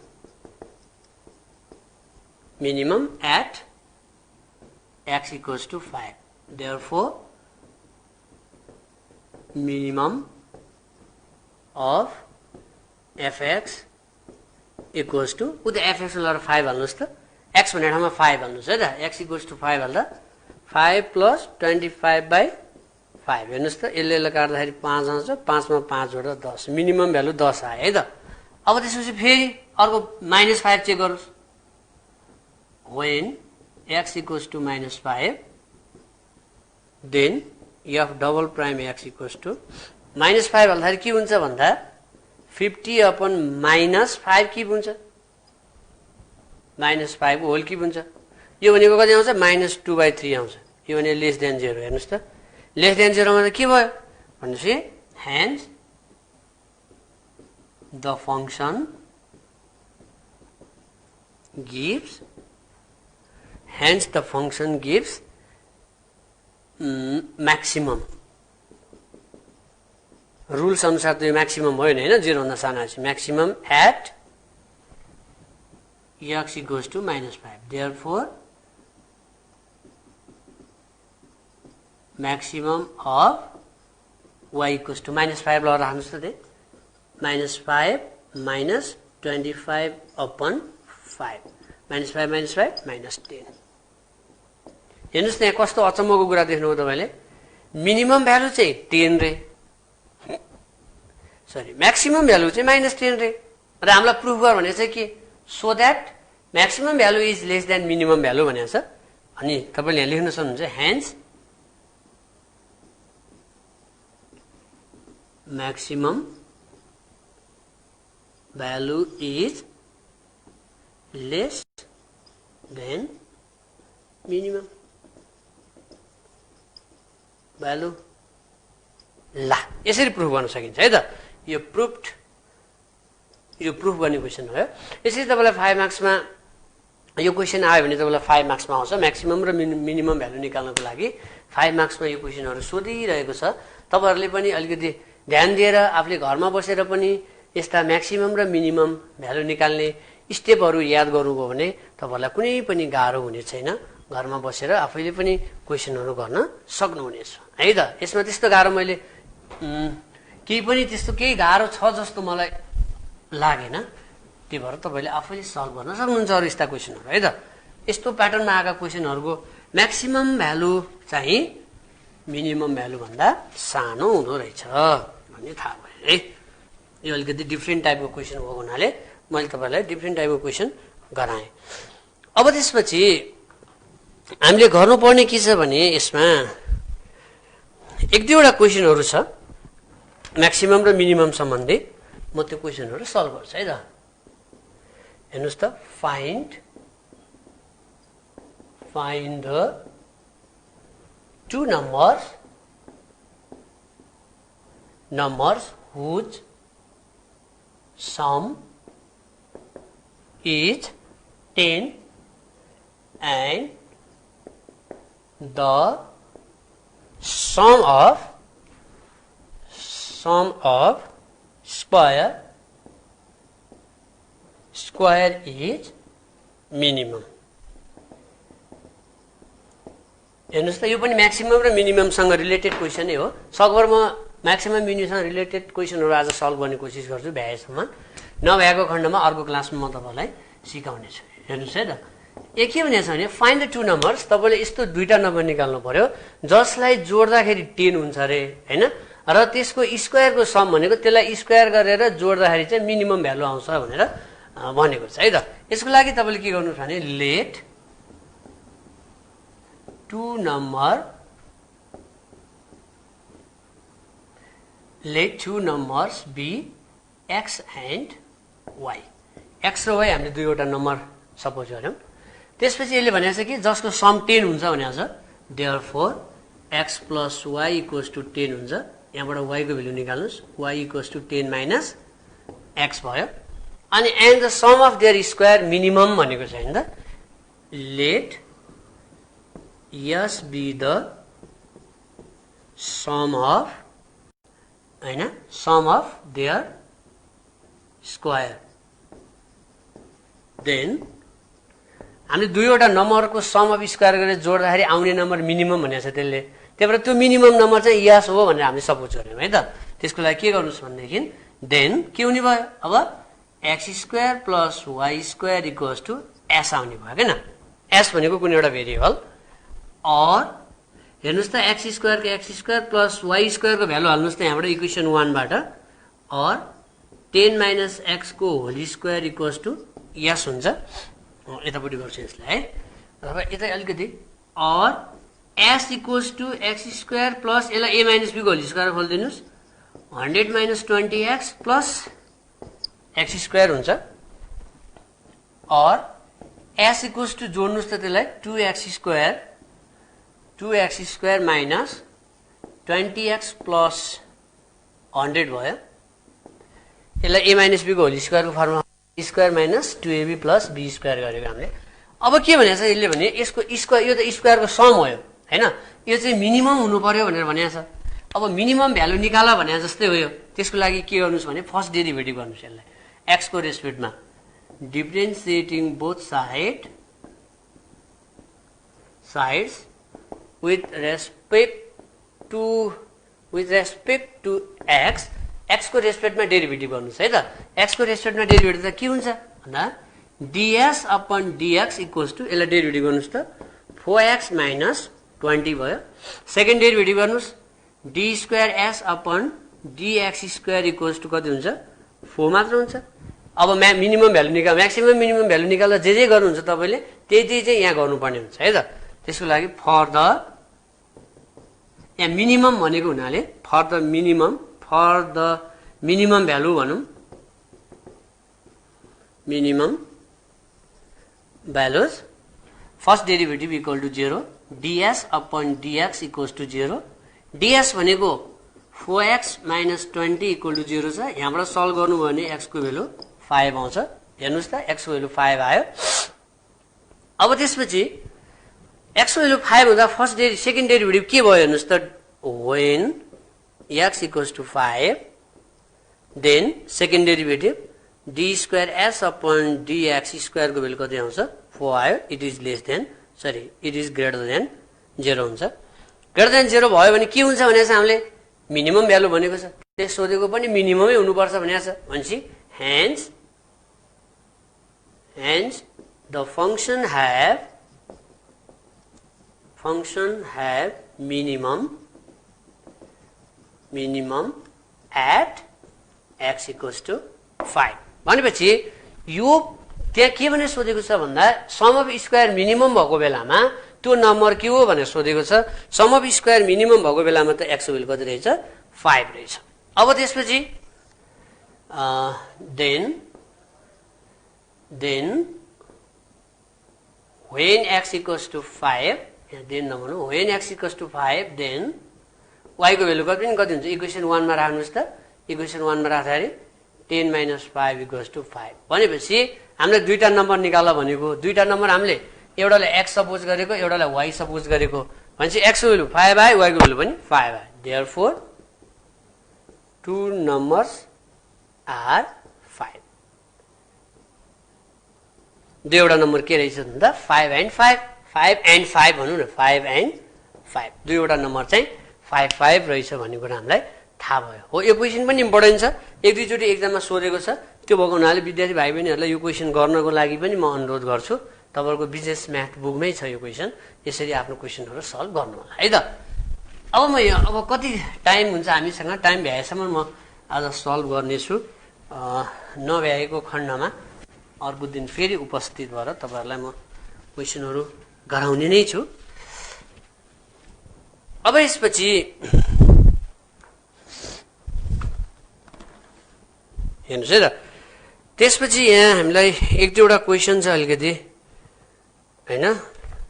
C: at x equals to 5. Therefore, minimum of fx equals to with the fx will 5 हाल्नुस् त x भन्ने ठाउँमा 5 हाल्नुस् है त x equals to 5 हाल्दा 5 plus 25 by 5 हेर्नुस् त यसले काट्दाखेरि 5 आउँछ 5 मा 5 जोड्दा 10 मिनिमम भ्यालु 10 आयो है त अब त्यसपछि फेरि अर्को -5 चेक गर्नुस् when x equals to -5 then f double prime x equals to -5 हाल्दाखेरि के हुन्छ भन्दा 50/-5 क्युब हुन्छ -5 होल क्युब हुन्छ यो भनेको कति आउँछ -2/3 आउँछ यो भने लेस देन 0 हेर्नुस् त लेस देन 0 मा के भयो भनेपछि hence the function gives maximum rules अनुसार त यो म्याक्सिमम भयो नि हैन 0 भन्दा सानो आएछ maximum at x equals to -5 therefore maximum of y equals to -5 ल राख्नुस् त त्यही -5 minus 25/5 -5 -10 हेर्नुस् त यहाँ कस्तो अचम्मको कुरा देख्नुभयो तपाईले मिनिमम भ्यालु चाहिँ 10 रे सरी म्याक्सिमम भ्यालु चाहिँ -10 रे र हामीलाई प्रुफ गर भनेको चाहिँ के so that maximum value is less then minimum value भनेको छ अनि तपाईले यहाँ लेख्न सक्नुहुन्छ hence maximum value is less than minimum value ला यसरी प्रुफ गर्न सकिन्छ है त यो प्रुफ गर्ने क्वेशन हो यसरी तपाईलाई 5 मार्क्समा यो क्वेशन आयो भने तपाईलाई 5 मार्क्समा आउँछ म्याक्सिमम र मिनिमम भ्यालु निकाल्नको लागि 5 मार्क्समा यो क्वेशनहरु सोधिरहेको छ तपाईहरुले पनि अलिकति ध्यान दिएर आफूले घरमा बसेर पनि यस्ता म्याक्सिमम र मिनिमम भ्यालु निकाल्ने स्टेपहरु याद गर्नुभयो भने तपाईहरुलाई कुनै पनि गाह्रो हुने छैन घरमा बसेर आफैले पनि क्वेशनहरु गर्न सक्नुहुनेछ है त यसमा त्यस्तो गाह्रो मैले केही पनि त्यस्तो केही गाह्रो छ जस्तो मलाई लागेन त्यही भएर तपाईले आफैले सल्भ गर्न सक्नुहुन्छ अरु यस्ता क्वेशनहरु है त यस्तो प्याटर्नमा आएका क्वेशनहरुको म्याक्सिमम भ्यालु चाहिँ मिनिमम भ्यालु भन्दा सानो हुँदो रहेछ भन्ने थाहा भयो है यो अलिकति डिफरेन्ट टाइपको क्वेशन भएको हुनाले मैले तपाईलाई डिफरेन्ट टाइपको क्वेशन गराएँ अब त्यसपछि हामीले गर्नुपर्ने के छ भने यसमा एक दुईवटा क्वेशनहरु छ म्याक्सिमम र मिनिमम सम्बन्धी म त्यो क्वेशनहरु सल्भ गर्छु है त हेर्नुस् त find the two numbers whose sum is 10 and the sum of square is minimum हेर्नुस् त यो पनि म्याक्सिमम र मिनिमम सँग रिलेटेड क्वेशन नै हो सकभर म म्याक्सिमम मिनिममसँग रिलेटेड क्वेशनहरु आज सल्भ गर्ने कोसिस गर्छु भ्याएसम्म नभएको खण्डमा अर्को क्लासमा म तपाईलाई सिकाउने छु हेर्नुस् है त के भनेछ भने फाइन्ड द टु नम्बर्स तपाईले यस्तो दुईटा नम्बर निकाल्नु पर्यो जसलाई जोड्दाखेरि 10 हुन्छ रे हैन र त्यसको स्क्वायरको सम भनेको त्यसलाई स्क्वायर गरेर जोड्दाखेरि चाहिँ मिनिमम भ्यालु आउँछ भनेर भनेको छ है त यसको लागि तपाईले के गर्नु भने late two numbers be x and y x र y हामीले दुईवटा नम्बर सपोज गर्यौं त्यसपछि यसले भनेको छ कि जसको सम 10 हुन्छ भनेको छ therefore x plus y equals to 10 हुन्छ यहाँबाट y को भ्यालु निकाल्नुस् y equals to 10 minus x भयो अनि and the sum of their square minimum भनेको छ हैन त let S be the sum of हैन sum of their square then हामीले दुईवटा नम्बरको सम अफ स्क्वायर गरेर जोड्दाखेरि आउने नम्बर मिनिमम भनेको छ त्यसले त्यही भएर त्यो मिनिमम नम्बर चाहिँ यस हो भनेर हामीले सपोज गर्यौं है त त्यसको लागि के गर्नुस् भनेदेखि देन के हुने भयो अब x square plus y square equals to s आउने भयो हैन s भनेको कुनै एउटा भेरिएबल और हेर्नुस् त x स्क्वायर को x square plus y square को भ्यालु हाल्नुस् त यहाँबाट इक्वेसन 1 बाट और 10 माइनस x को whole square equals to s हुन्छ यतापट्टि गर्छु यसलाई है अब यता अलिकति और s equals to x square plus यसलाई a माइनस b को होल स्क्वायर खोल्दिनुस् 100 minus 20x plus x square हुन्छ और s इक्वल्स टु जोड्नुस् त त्यसलाई 2x square minus 20x plus 100 भयो यसलाई a माइनस b को होल स्क्वायर को फर्ममा square minus 2ab plus b square गरेको हामीले अब के भनेछ यसले भने यसको स्क्वायर यो त स्क्वायरको सम हो हैन यो चाहिँ मिनिमम हुनु पर्यो भनेर भनेको छ अब मिनिमम भ्यालु निकाल भने जस्तै हो यो त्यसको लागि के गर्नुस् भने फर्स्ट डेरिभेटिभ गर्नुस् यसलाई x को रेस्पेक्टमा differentiating both sides with respect to x को रेस्पेक्टमा डेरिभेटिभ गर्नुस् है त x को रेस्पेक्टमा डेरिभेटिभ त के हुन्छ भन्दा ds upon dx equals to यसलाई डेरिभेटिभ गर्नुस् त 4x माइनस 20 भयो सेकेन्ड डेरिभेटिभ गर्नुस् d square s upon dx square equals to कति हुन्छ 4 मात्र हुन्छ अब मिनिमम भ्यालु निकाल म्याक्सिमम मिनिमम भ्यालु निकाल्दा जे गर्नुहुन्छ तपाईले त्यही चाहिँ यहाँ गर्नुपर्ने हुन्छ है त त्यसको लागि फर द यहाँ मिनिमम भनेको हुनाले फर द मिनिमम भ्यालु भनौं minimum values first derivative equal to 0 ds upon dx equals to 0 ds भनेको 4x माइनस 20 इक्वल टु 0 छ यहाँबाट सल्भ गर्नुभयो भने x को भ्यालु 5 आउँछ हेर्नुस् त x को भ्यालु 5 आयो अब त्यसपछि x को भ्यालु 5 हुँदा फर्स्ट सेकेन्ड डेरिभेटिभ के भयो हेर्नुस् त when x equals to 5 then second derivative d square s upon dx square को भ्यालु कति आउँछ 4 आयो इट इज ग्रेटर देन 0 हुन्छ ग्रेटर देन 0 भयो भने के हुन्छ भनेको छ हामीले मिनिमम भ्यालु भनेको छ त्यस सोधेको पनि मिनिममै हुनुपर्छ भनेको छ भनेपछि hence the function have minimum at x equals to 5 भनेपछि यो त्यहाँ के भनेर सोधेको छ भन्दा सम अफ स्क्वायर मिनिमम भएको बेलामा त्यो नम्बर के हो भनेर सोधेको छ सम अफ स्क्वायर मिनिमम भएको बेलामा त x को भ्यालु कति रहेछ 5 रहेछ अब त्यसपछि then when x equals to 5 then नभनौं when x equals to 5 then y को भ्यालु कति हुन्छ इक्वेसन 1 मा राख्नुस् त इक्वेसन 1 मा राख्दाखेरि 10 minus 5 equals to 5 भनेपछि हामीले दुईटा नम्बर निकाल भनेको दुईटा नम्बर हामीले एउटालाई x सपोज गरेको एउटालाई y सपोज गरेको भनेपछि x को भ्यालु 5 आयो y को भ्यालु पनि 5 आयो therefore two numbers are 5 दुईवटा नम्बर के रहेछ भन्दा 5 and 5 भनौं न 5 and 5 दुईवटा नम्बर चाहिँ 5 रहेछ भन्ने कुरा हामीलाई थाहा भयो हो यो क्वेशन पनि इम्पोर्टेन्ट छ एक दुई चोटी एक्जाममा सोधेको छ त्यो भएको हुनाले विद्यार्थी भाइ बहिनीहरुलाई यो क्वेशन गर्नको लागि पनि म अनुरोध गर्छु तपाईहरुको बिजनेस म्याथ बुकमै छ यो क्वेशन यसरी आफ्नो क्वेशनहरु सल्भ गर्नु होला है त अब कति टाइम हुन्छ हामीसँग टाइम भ्याएसम्म म आज सल्भ गर्ने छु नभ्याएको खण्डमा अर्को दिन फेरि उपस्थित भएर तपाईहरुलाई म क्वेशनहरु गराउने नै छु अब यसपछि हेर्नुस् है त त्यसपछि यहाँ हामीलाई एक दुईवटा क्वेशन छ अलिकति हैन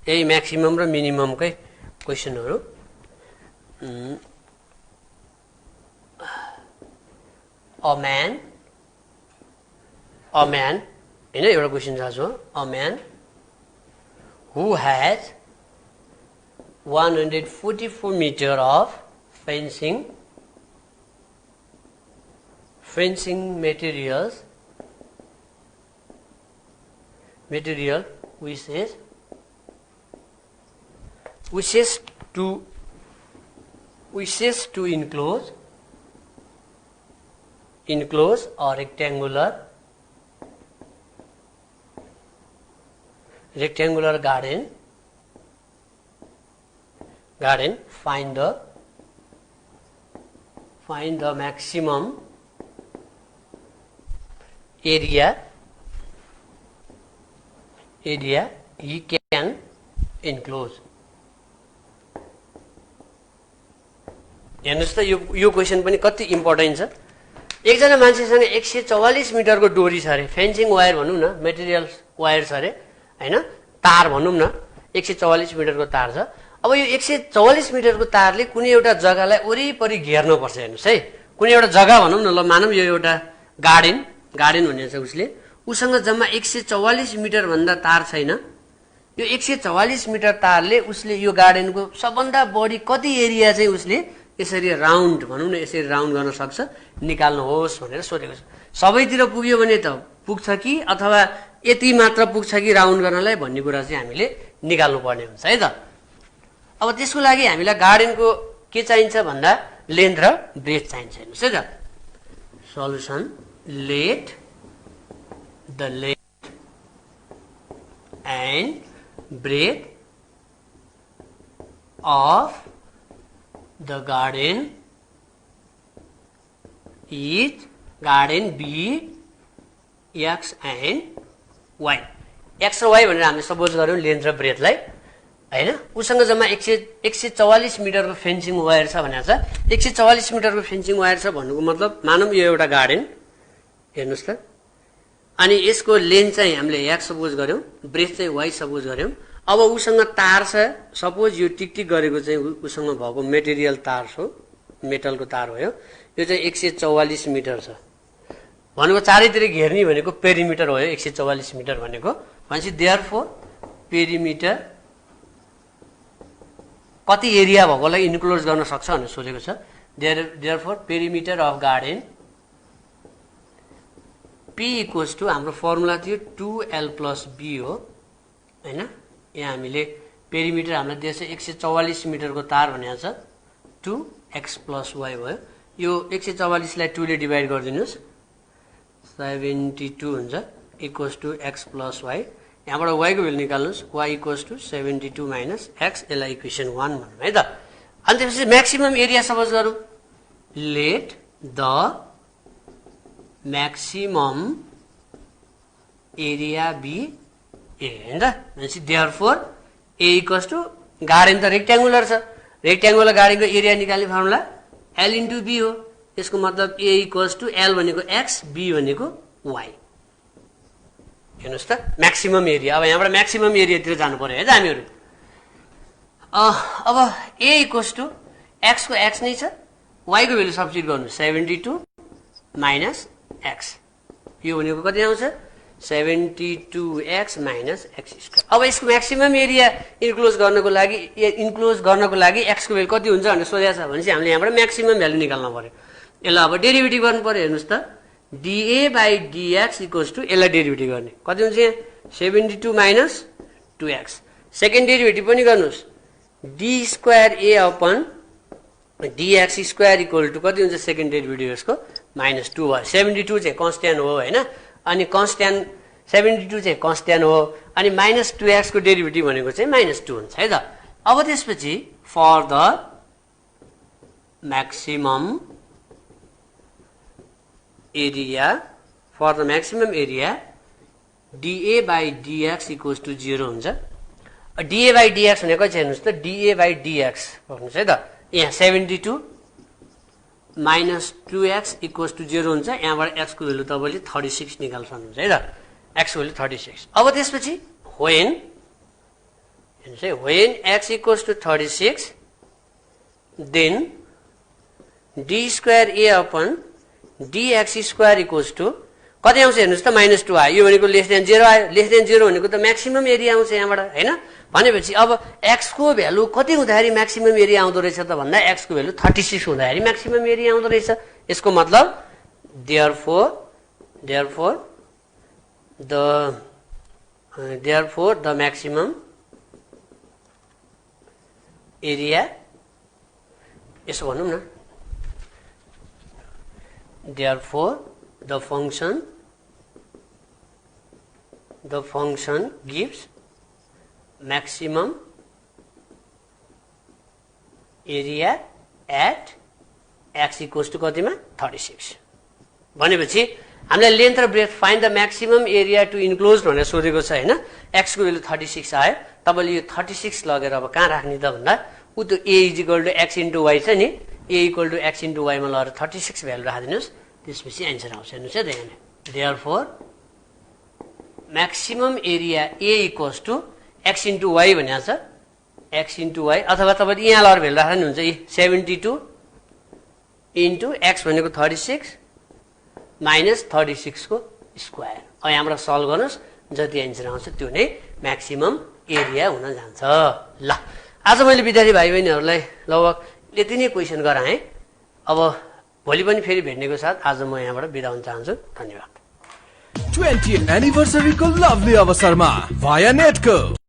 C: यही म्याक्सिमम र मिनिममकै क्वेशनहरु A अ म्यान हैन एउटा क्वेशन छ so a man who has 144 meter of fencing material wishes to enclose a rectangular garden. Find the maximum area he can enclose. हेर्नुस् त यो क्वेशन पनि कति इम्पोर्टेन्ट छ। एकजना मान्छेसँग 144 मिटरको डोरी छ अरे, फेन्सिङ वायर भनौँ न, मेटेरियल वायर छ अरे हैन, तार भनौँ न, 144 मिटरको तार छ। अब यो 144 मिटरको तारले कुनै एउटा जग्गालाई वरिपरि घेर्न पर्छ। हेर्नुस् है, कुनै एउटा जग्गा भनौँ न, ल मानौँ यो एउटा गार्डन भन्ने छ, उसले उसँग जम्मा 144 मिटर भन्दा तार छैन। यो 144 मिटर तारले उसले यो गार्डनको सबभन्दा बढी कति एरिया चाहिँ उसले यसरी राउन्ड भनौँ न, यसरी राउन्ड गर्न सक्छ, निकाल्नुहोस् भनेर सोधेको छ। सबैतिर पुग्यो भने त पुग्छ कि अथवा यति मात्र पुग्छ कि राउन्ड गर्नलाई भन्ने कुरा चाहिँ हामीले निकाल्नु पर्ने हुन्छ है त। अब त्यसको लागि हामीलाई गार्डनको के चाहिन्छ भन्दा लेन्थ र ब्रेथ चाहिन्छ। हेर्नुस् है त, solution let the length and breath of the garden be x and y. x र y भनेर हामीले सपोज गर्यौं लेन्थ र ब्रेथलाई हैन। उसँग जम्मा 144 मिटरको फेन्सिङ वायर छ भनेको छ। 144 मिटरको फेन्सिङ वायर छ भन्नुको मतलब मानौँ यो एउटा गार्डन, हेर्नुस् त, अनि यसको लेन्थ चाहिँ हामीले x सपोज गर्यौं, ब्रेथ चाहिँ y सपोज गर्यौं। अब उसँग तार छ, सपोज यो टिक गरेको चाहिँ उसँग भएको मेटेरियल तार हो, मेटलको तार हो। यो चाहिँ 144 मिटर छ भनेको, चारैतिर घेर्ने भनेको पेरिमिटर हो। 144 मिटर भनेको भनेपछि देयरफोर पेरिमिटर कति एरिया भएकोलाई इन्क्लोज गर्न सक्छ भनेर सोचेको छ। Therefore perimeter of garden P equals to, हाम्रो फर्मुला थियो 2L + B हो हैन। यहाँ हामीले पेरिमिटर हामीलाई दिएछ 144 मिटरको तार भनेको छ, 2x + y भयो। यो 144 लाई 2 ले डिभाइड गरिदिनुस्, 72 हुन्छ इक्वल्स टु x + y। यहाँबाट y को भ्यालु निकाल्नुस्, y इक्वल्स टु 72 - x, यसलाई इक्वेसन 1 भनौँ है त। अनि त्यसपछि म्याक्सिमम एरिया सपोज गरौँ, let the maximum area be A हैन त। भनेपछि therefore A equals to, garden त रेक्ट्याङ्गुलर छ, रेक्ट्याङ्गुलर गार्डनको एरिया निकाल्ने फर्मुला L × B हो। यसको मतलब ए इक्वल्स टु L भनेको x, B भनेको y। हेर्नुस् त, म्याक्सिमम एरिया। अब यहाँबाट म्याक्सिमम एरियातिर जानु पर्यो है त हामीहरू। अब ए इक्वल्स टु x को x नै छ, y को भ्यालु सब्स्टिट्युट गर्नु 72 - x। यो भनेको कति आउँछ, 72x - x²। अब यसको म्याक्सिमम एरिया इन्क्लोज गर्नको लागि x को भ्यालु कति हुन्छ भनेर सोधेको छ भनेपछि हामीले यहाँबाट म्याक्सिमम भ्यालु निकाल्नु पर्यो। यसलाई अब डेरिभेटिभ गर्नु पर्यो। हेर्नुस् त, dA/dx इक्वल्स टु, यसलाई डेरिभेटिभ गर्ने कति हुन्छ यहाँ 72 - 2x। सेकेन्ड डेरिभेटिभ पनि गर्नुस्, d²a/ dx² इक्वल टु कति हुन्छ सेकेन्ड डेरिभेटिभ यसको -2 भयो। 72 चाहिँ कन्स्ट्यान्ट हो हैन, अनि कन्स्ट्यान्ट 72 चाहिँ कन्स्ट्यान्ट हो, अनि -2x को डेरिभेटिभ भनेको चाहिँ -2 हुन्छ है त। अब त्यसपछि for the maximum area dA/dx equals to 0 हुन्छ। dA/dx भनेको चाहिँ हेर्नुस् त, dA/dx भन्नुस् है त। यहाँ 72 - 2x इक्वल्स टु 0 हुन्छ। यहाँबाट x को भ्यालु तपाईले 36 निकाल्न सक्नुहुन्छ है त, x को भ्यालु 36। अब त्यसपछि when x equals to 36 then d² a/ dx² equals to कति आउँछ हेर्नुहोस् त -2 आयो यो भनेको लेस देन 0 आयो लेस देन 0 भनेको त म्याक्सिमम एरिया आउँछ यहाँबाट हैन भनेपछि अब x को भ्यालु कति हुँदाखेरि म्याक्सिमम एरिया आउँदो रहेछ त भन्दा x को भ्यालु 36 हुँदाखेरि म्याक्सिमम एरिया आउँदो रहेछ यसको मतलब therefore the maximum area यसो भनौं न therefore the function gives maximum area at x equals to कतिमा 36 भनेपछि हामीलाई लेन्थ र breadth find the maximum area to enclose भनेर सोधेको छ हैन x को भ्यालु 36 आयो तपाईले यो 36 लगेर अब कहाँ राख्ने त भन्दा उ त्यो a x * y छ नि a x * y मा लगेर 36 भ्यालु राखिदिनुस् त्यसपछि आन्सर आउँछ हेर्नुस् है यहाँ therefore maximum area a equals to x * y भनेको छ x * y अथवा तपाईले यहाँ लगेर भ्यालु राख्दा नि हुन्छ 72 * x भनेको 36 -36 को स्क्वायर अब यहाँबाट सल्भ गर्नुस् जति आन्सर आउँछ त्यो नै म्याक्सिमम एरिया हुन जान्छ ल आज मैले विद्यार्थी भाइ बहिनीहरुलाई लगभग यति नै क्वेशन गराएँ अब भोलि पनि फेरि भेट्नेको साथ आज म यहाँबाट बिदा हुन चाहन्छु धन्यवाद
B: 20th एनिभर्सरी को लभली अवसरमा भाया नेटको